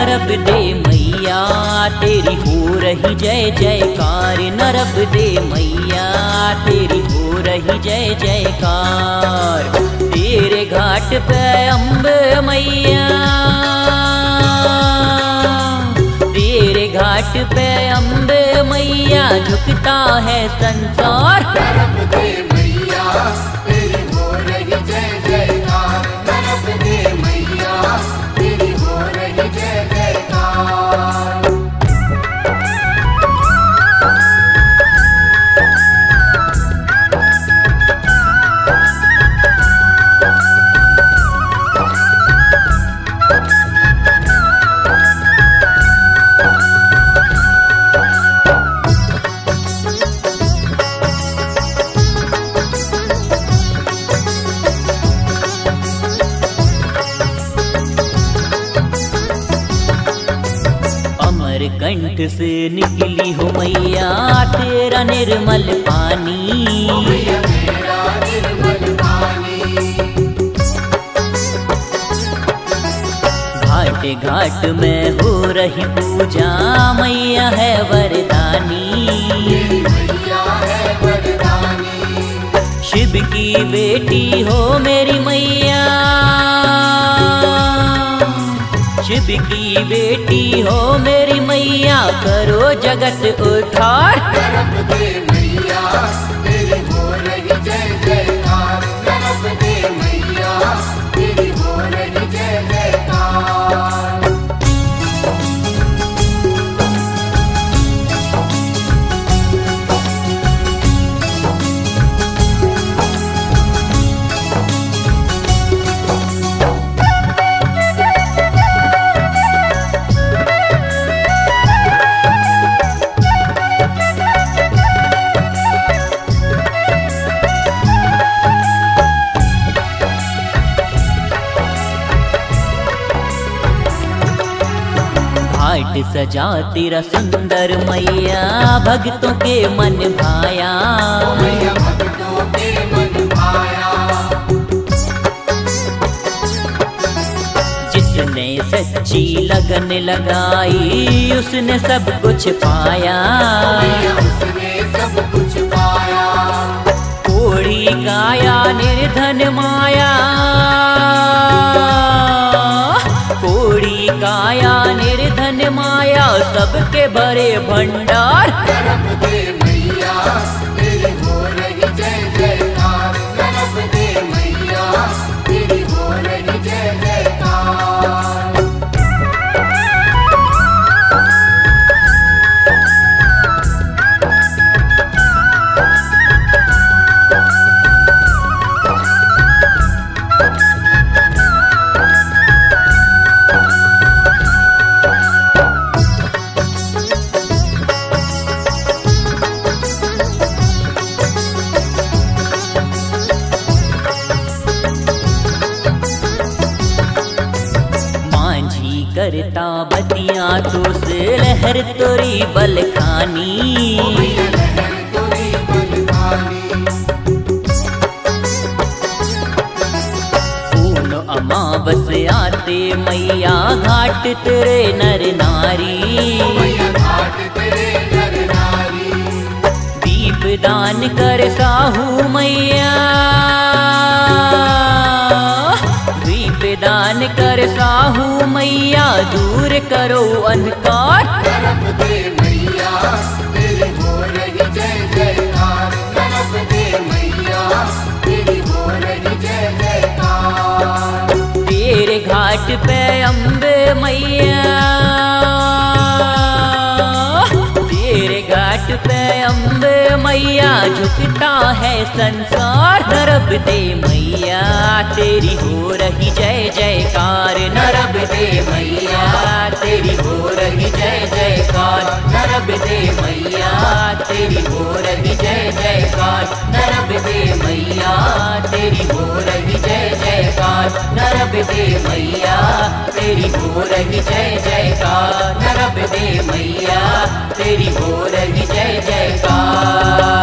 नरब दे मैया तेरी हो रही जय जयकार, नरब दे मैया तेरी हो रही जय जयकार। तेरे घाट पे अम्बे मैया, तेरे घाट पे अम्बे मैया झुकता है संसार। नरब दे मैया तेरी हो रही जय जयकार, नरब दे मैया तेरी हो रही जय जयकार। कंठ से निकली हो मैया तेरा निर्मल पानी, मैया तेरा निर्मल पानी। घाट घाट में हो रही पूजा मैया है वरदानी, मैया है वरदानी। शिव की बेटी हो मेरी मैया, शिव की बेटी हो मेरी मैया करो जगत उद्धार। नरब दे मैया तेरी हो रही जय जयकार, नरब दे मैया तेरी हो रही जय जयकार। घाट सजा तेरा सुंदर मैया भक्तों के मन भाया, मैया भक्तों के मन भाया। जिसने सच्ची लगन लगाई उसने सब कुछ पाया, मैया उसने सब कुछ पाया। कोड़ी काया निर्धन माया, कोड़ी काया निर्धन माया सबके भरे भंडार। नरब दे मैया तेरी हो रही जय जयकार, नरब दे मैया तेरी हो रही जय जयकार। करता बतिया तो से लहर तोरी बलखानी, लहर तोरी बलखानी। पून अमावस आते मैया घाट तेरे नर नारी, मैया घाट तेरे नर नारी। दीप दान कर साहू मैया, दान कर साहू मैया दूर करो अंधकार। नरब दे मैया तेरी हो रही जय जयकार, नरब दे मैया तेरी हो रही जय जयकार। तेरे घाट पे अम्बे मैया, तेरे घाट पे अम्बे मैया झुकता है संसार। नरब दे मैया तेरी हो रही जय जयकार, नरब दे मैया तेरी हो रही जय जयकार, नरब दे मैया तेरी हो रही जय जयकार, नरब दे मैया तेरी हो रही जय जयकार, नरब दे मैया तेरी हो रही जय जयकार, नरब दे मैया तेरी हो रही जय जयकार।